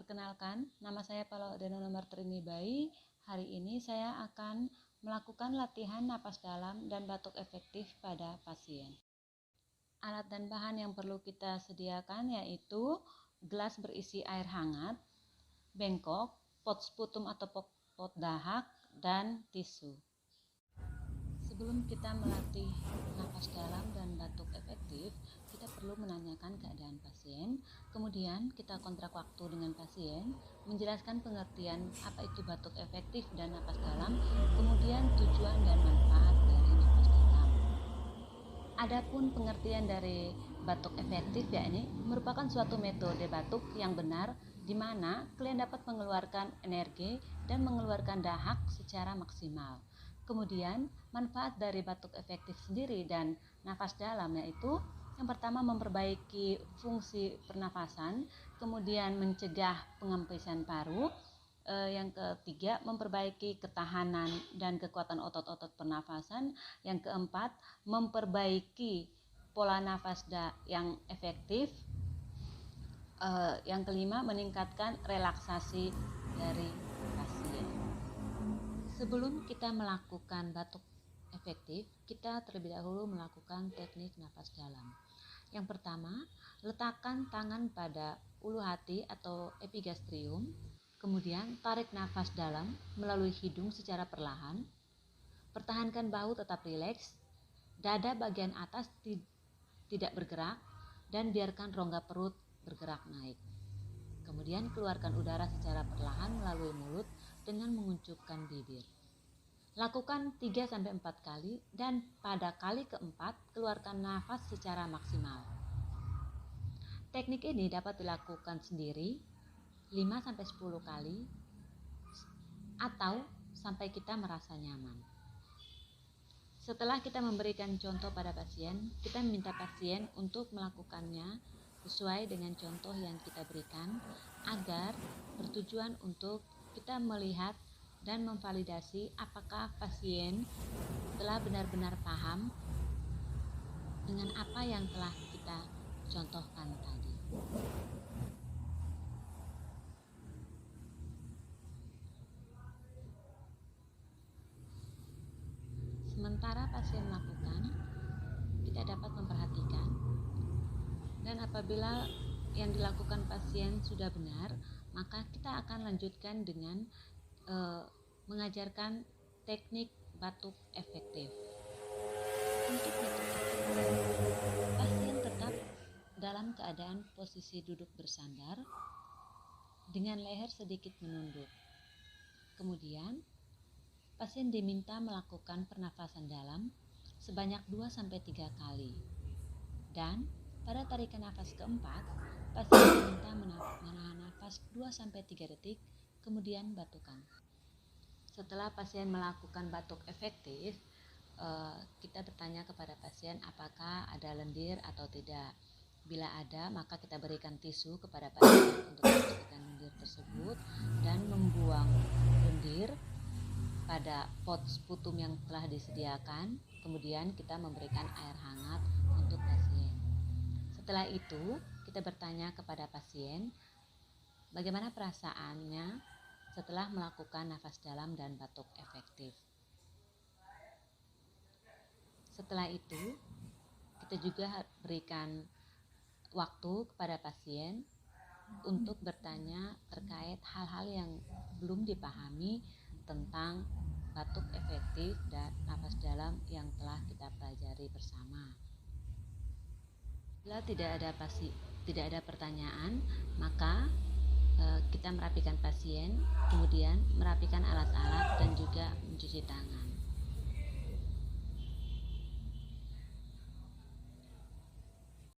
Perkenalkan, nama saya Palawardhana Martrini Bayi. Hari ini saya akan melakukan latihan napas dalam dan batuk efektif pada pasien. Alat dan bahan yang perlu kita sediakan yaitu gelas berisi air hangat, bengkok, pot sputum atau pot dahak, dan tisu. Sebelum kita melatih napas dalam dan batuk efektif, kita perlu menanyakan keadaan pasien, kemudian kita kontrak waktu dengan pasien, menjelaskan pengertian apa itu batuk efektif dan napas dalam, kemudian tujuan dan manfaat dari napas dalam. Adapun pengertian dari batuk efektif yakni merupakan suatu metode batuk yang benar di mana klien dapat mengeluarkan energi dan mengeluarkan dahak secara maksimal. Kemudian manfaat dari batuk efektif sendiri dan nafas dalam yaitu yang pertama memperbaiki fungsi pernafasan, kemudian mencegah pengempisan paru, yang ketiga memperbaiki ketahanan dan kekuatan otot-otot pernafasan, yang keempat memperbaiki pola nafas yang efektif, yang kelima meningkatkan relaksasi dari pasien. Sebelum kita melakukan batuk efektif, kita terlebih dahulu melakukan teknik nafas dalam. Yang pertama, letakkan tangan pada ulu hati atau epigastrium, kemudian tarik nafas dalam melalui hidung secara perlahan. Pertahankan bahu tetap rileks, dada bagian atas tidak bergerak, dan biarkan rongga perut bergerak naik. Kemudian keluarkan udara secara perlahan melalui mulut dengan menguncupkan bibir. Lakukan 3-4 kali dan pada kali keempat keluarkan nafas secara maksimal. Teknik ini dapat dilakukan sendiri 5-10 kali atau sampai kita merasa nyaman. Setelah kita memberikan contoh pada pasien, kita meminta pasien untuk melakukannya sesuai dengan contoh yang kita berikan agar bertujuan untuk kita melihat dan memvalidasi apakah pasien telah benar-benar paham dengan apa yang telah kita contohkan tadi. Sementara pasien melakukan, kita dapat memperhatikan, dan apabila yang dilakukan pasien sudah benar, maka kita akan lanjutkan dengan mengajarkan teknik batuk efektif. Untuk batuk efektif, pasien tetap dalam keadaan posisi duduk bersandar dengan leher sedikit menunduk. Kemudian, pasien diminta melakukan pernafasan dalam sebanyak 2-3 kali. Dan pada tarikan nafas keempat, pasien diminta menahan nafas 2-3 detik, kemudian batukan. Setelah pasien melakukan batuk efektif, kita bertanya kepada pasien apakah ada lendir atau tidak. Bila ada, maka kita berikan tisu kepada pasien untuk membersihkan lendir tersebut dan membuang lendir pada pot sputum yang telah disediakan. Kemudian kita memberikan air hangat untuk pasien. Setelah itu, kita bertanya kepada pasien bagaimana perasaannya setelah melakukan nafas dalam dan batuk efektif. Setelah itu, kita juga berikan waktu kepada pasien untuk bertanya terkait hal-hal yang belum dipahami tentang batuk efektif dan nafas dalam yang telah kita pelajari bersama. Bila tidak ada pertanyaan, maka kita merapikan pasien, kemudian merapikan alat-alat dan juga mencuci tangan.